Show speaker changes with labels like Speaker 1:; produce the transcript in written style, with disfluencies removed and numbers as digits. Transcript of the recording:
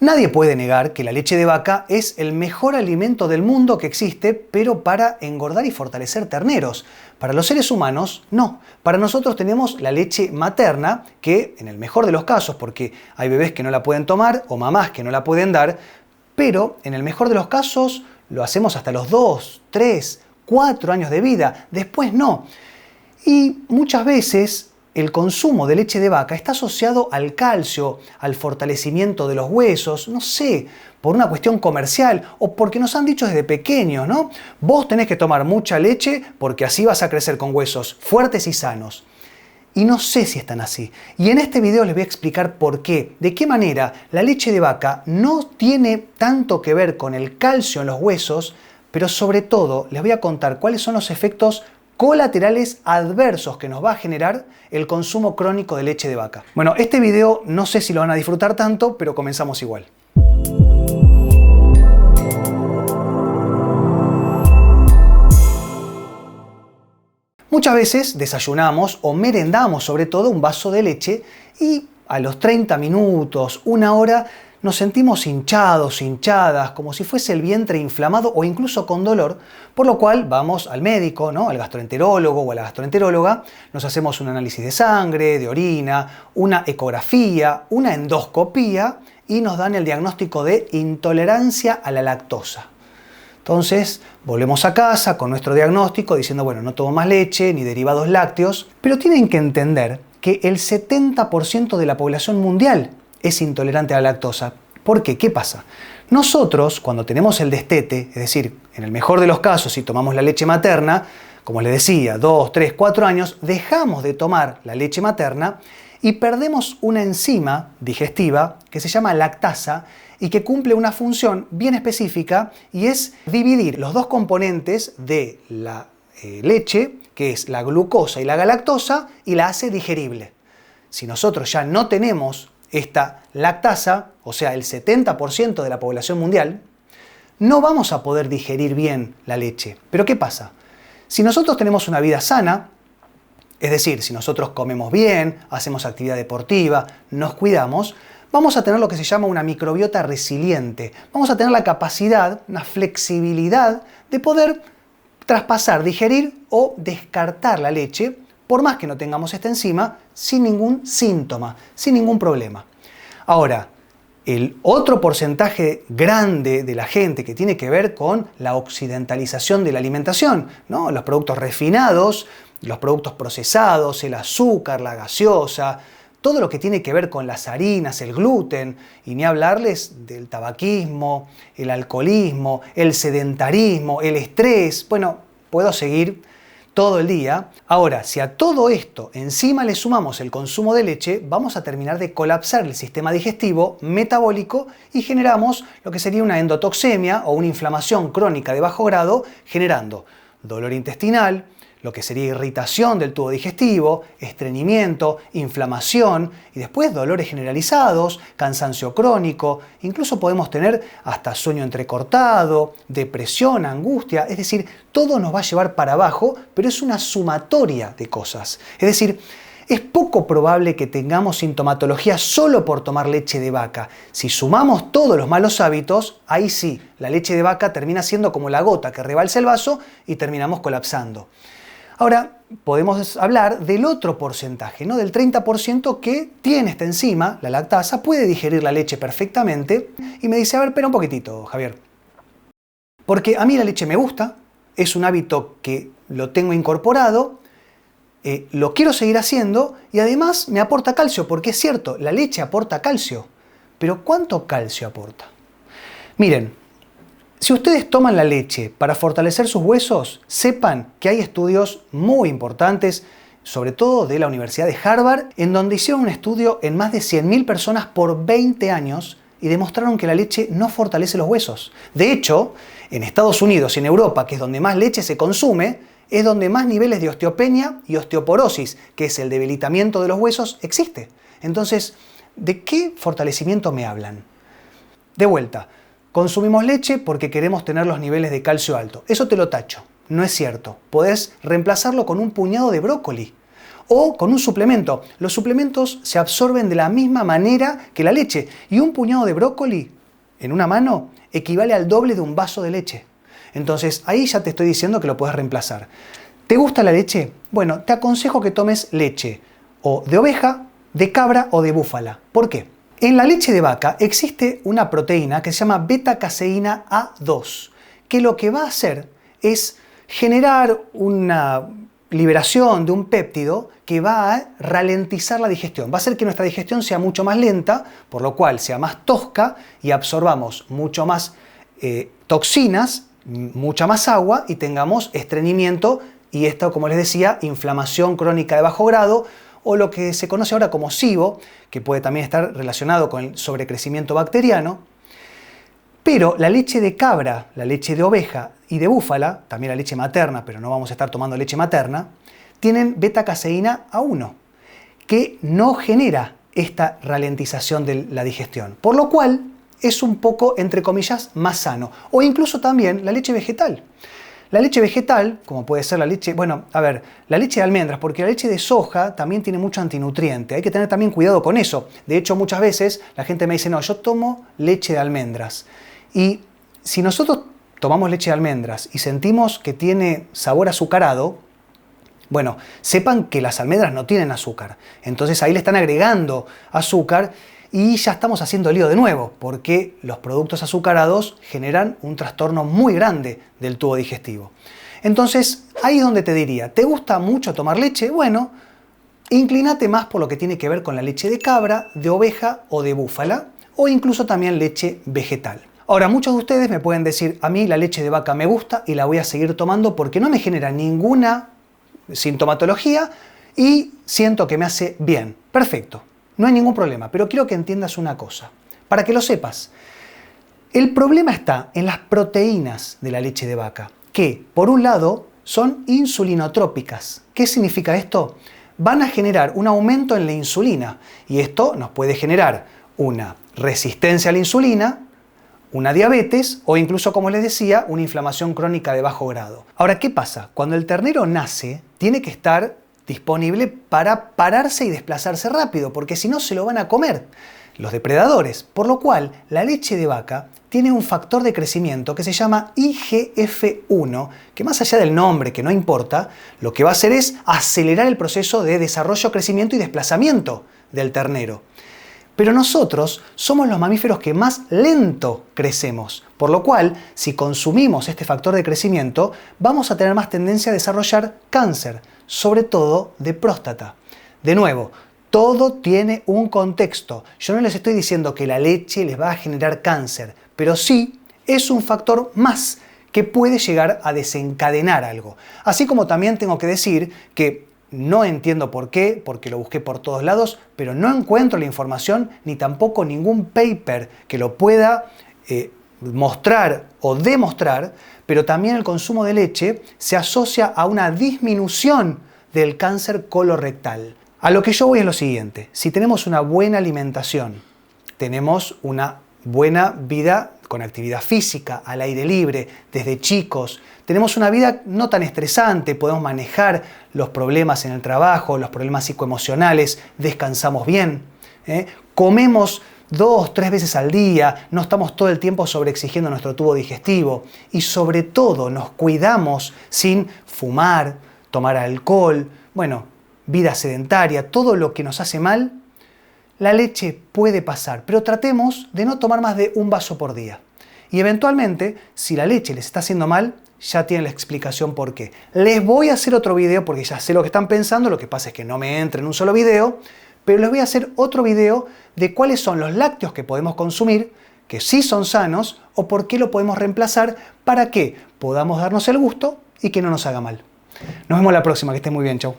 Speaker 1: Nadie puede negar que la leche de vaca es el mejor alimento del mundo que existe, pero para engordar y fortalecer terneros. Para los seres humanos, no. Para nosotros tenemos la leche materna, que en el mejor de los casos, porque hay bebés que no la pueden tomar o mamás que no la pueden dar, pero en el mejor de los casos lo hacemos hasta los 2, 3, 4 años de vida. Después no. Y muchas veces el consumo de leche de vaca está asociado al calcio, al fortalecimiento de los huesos, no sé, por una cuestión comercial o porque nos han dicho desde pequeños, ¿no? Vos tenés que tomar mucha leche porque así vas a crecer con huesos fuertes y sanos. Y no sé si están así. Y en este video les voy a explicar por qué, de qué manera la leche de vaca no tiene tanto que ver con el calcio en los huesos, pero sobre todo les voy a contar cuáles son los efectos colaterales adversos que nos va a generar el consumo crónico de leche de vaca. Bueno, este video no sé si lo van a disfrutar tanto, pero comenzamos igual. Muchas veces desayunamos o merendamos sobre todo un vaso de leche y a los 30 minutos, una hora, nos sentimos hinchados, hinchadas, como si fuese el vientre inflamado o incluso con dolor, por lo cual vamos al médico, ¿no? Al gastroenterólogo o a la gastroenteróloga, nos hacemos un análisis de sangre, de orina, una ecografía, una endoscopía y nos dan el diagnóstico de intolerancia a la lactosa. Entonces, volvemos a casa con nuestro diagnóstico diciendo, bueno, no tomo más leche ni derivados lácteos, pero tienen que entender que el 70% de la población mundial es intolerante a la lactosa. ¿Por qué? ¿Qué pasa? Nosotros, cuando tenemos el destete, es decir, en el mejor de los casos, si tomamos la leche materna, como les decía, 2, 3, 4 años, dejamos de tomar la leche materna y perdemos una enzima digestiva que se llama lactasa y que cumple una función bien específica y es dividir los dos componentes de la leche, que es la glucosa y la galactosa, y la hace digerible. Si nosotros ya no tenemos esta lactasa, o sea, el 70% de la población mundial, no vamos a poder digerir bien la leche. ¿Pero qué pasa? Si nosotros tenemos una vida sana, es decir, si nosotros comemos bien, hacemos actividad deportiva, nos cuidamos, vamos a tener lo que se llama una microbiota resiliente. Vamos a tener la capacidad, una flexibilidad de poder traspasar, digerir o descartar la leche, por más que no tengamos esta enzima, sin ningún síntoma, sin ningún problema. Ahora, el otro porcentaje grande de la gente que tiene que ver con la occidentalización de la alimentación, ¿no? Los productos refinados, los productos procesados, el azúcar, la gaseosa, todo lo que tiene que ver con las harinas, el gluten, y ni hablarles del tabaquismo, el alcoholismo, el sedentarismo, el estrés. Bueno, puedo seguir todo el día. Ahora, si a todo esto encima le sumamos el consumo de leche, vamos a terminar de colapsar el sistema digestivo, metabólico, y generamos lo que sería una endotoxemia o una inflamación crónica de bajo grado, generando dolor intestinal, lo que sería irritación del tubo digestivo, estreñimiento, inflamación y después dolores generalizados, cansancio crónico, incluso podemos tener hasta sueño entrecortado, depresión, angustia, es decir, todo nos va a llevar para abajo, pero es una sumatoria de cosas. Es decir, es poco probable que tengamos sintomatología solo por tomar leche de vaca. Si sumamos todos los malos hábitos, ahí sí, la leche de vaca termina siendo como la gota que rebalsa el vaso y terminamos colapsando. Ahora, podemos hablar del otro porcentaje, ¿no? Del 30% que tiene esta enzima, la lactasa, puede digerir la leche perfectamente y me dice, a ver, espera un poquitito, Javier. Porque a mí la leche me gusta, es un hábito que lo tengo incorporado, lo quiero seguir haciendo y además me aporta calcio, porque es cierto, la leche aporta calcio. Pero ¿cuánto calcio aporta? Miren, si ustedes toman la leche para fortalecer sus huesos, sepan que hay estudios muy importantes, sobre todo de la Universidad de Harvard, en donde hicieron un estudio en más de 100.000 personas por 20 años y demostraron que la leche no fortalece los huesos. De hecho, en Estados Unidos y en Europa, que es donde más leche se consume, es donde más niveles de osteopenia y osteoporosis, que es el debilitamiento de los huesos, existe. Entonces, ¿de qué fortalecimiento me hablan? De vuelta, consumimos leche porque queremos tener los niveles de calcio alto. Eso te lo tacho. No es cierto. Podés reemplazarlo con un puñado de brócoli o con un suplemento. Los suplementos se absorben de la misma manera que la leche y un puñado de brócoli en una mano equivale al doble de un vaso de leche. Entonces ahí ya te estoy diciendo que lo puedes reemplazar. ¿Te gusta la leche? Bueno, te aconsejo que tomes leche o de oveja, de cabra o de búfala. ¿Por qué? En la leche de vaca existe una proteína que se llama beta-caseína A2, que lo que va a hacer es generar una liberación de un péptido que va a ralentizar la digestión. Va a hacer que nuestra digestión sea mucho más lenta, por lo cual sea más tosca y absorbamos mucho más toxinas, mucha más agua y tengamos estreñimiento y esto, como les decía, inflamación crónica de bajo grado o lo que se conoce ahora como SIBO, que puede también estar relacionado con el sobrecrecimiento bacteriano. Pero la leche de cabra, la leche de oveja y de búfala, también la leche materna, pero no vamos a estar tomando leche materna, tienen beta-caseína A1, que no genera esta ralentización de la digestión, por lo cual es un poco, entre comillas, más sano. O incluso también la leche vegetal. La leche vegetal, como puede ser la leche, la leche de almendras, porque la leche de soja también tiene mucho antinutriente. Hay que tener también cuidado con eso. De hecho, muchas veces la gente me dice, no, yo tomo leche de almendras. Y si nosotros tomamos leche de almendras y sentimos que tiene sabor azucarado, bueno, sepan que las almendras no tienen azúcar. Entonces ahí le están agregando azúcar y ya estamos haciendo lío de nuevo, porque los productos azucarados generan un trastorno muy grande del tubo digestivo. Entonces, ahí es donde te diría, ¿te gusta mucho tomar leche? Bueno, inclínate más por lo que tiene que ver con la leche de cabra, de oveja o de búfala, o incluso también leche vegetal. Ahora, muchos de ustedes me pueden decir, a mí la leche de vaca me gusta y la voy a seguir tomando porque no me genera ninguna sintomatología y siento que me hace bien. Perfecto. No hay ningún problema, pero quiero que entiendas una cosa, para que lo sepas. El problema está en las proteínas de la leche de vaca, que por un lado son insulinotrópicas. ¿Qué significa esto? Van a generar un aumento en la insulina y esto nos puede generar una resistencia a la insulina, una diabetes o incluso, como les decía, una inflamación crónica de bajo grado. Ahora, ¿qué pasa? Cuando el ternero nace, tiene que estar disponible para pararse y desplazarse rápido, porque si no se lo van a comer los depredadores. Por lo cual, la leche de vaca tiene un factor de crecimiento que se llama IGF-1, que más allá del nombre, que no importa, lo que va a hacer es acelerar el proceso de desarrollo, crecimiento y desplazamiento del ternero. Pero nosotros somos los mamíferos que más lento crecemos, por lo cual, si consumimos este factor de crecimiento, vamos a tener más tendencia a desarrollar cáncer, sobre todo de próstata. De nuevo, todo tiene un contexto. Yo no les estoy diciendo que la leche les va a generar cáncer, pero sí es un factor más que puede llegar a desencadenar algo. Así como también tengo que decir que no entiendo por qué, porque lo busqué por todos lados, pero no encuentro la información ni tampoco ningún paper que lo pueda mostrar o demostrar, pero también el consumo de leche se asocia a una disminución del cáncer colorectal. A lo que yo voy es lo siguiente: si tenemos una buena alimentación, tenemos una buena vida con actividad física, al aire libre, desde chicos, tenemos una vida no tan estresante, podemos manejar los problemas en el trabajo, los problemas psicoemocionales, descansamos bien, comemos 2, 3 veces al día, no estamos todo el tiempo sobreexigiendo nuestro tubo digestivo y sobre todo nos cuidamos sin fumar, tomar alcohol, vida sedentaria, todo lo que nos hace mal. La leche puede pasar, pero tratemos de no tomar más de un vaso por día. Y eventualmente, si la leche les está haciendo mal, ya tienen la explicación por qué. Les voy a hacer otro video porque ya sé lo que están pensando, lo que pasa es que no me entra en un solo video, pero les voy a hacer otro video de cuáles son los lácteos que podemos consumir, que sí son sanos, o por qué lo podemos reemplazar para que podamos darnos el gusto y que no nos haga mal. Nos vemos la próxima, que estén muy bien, chau.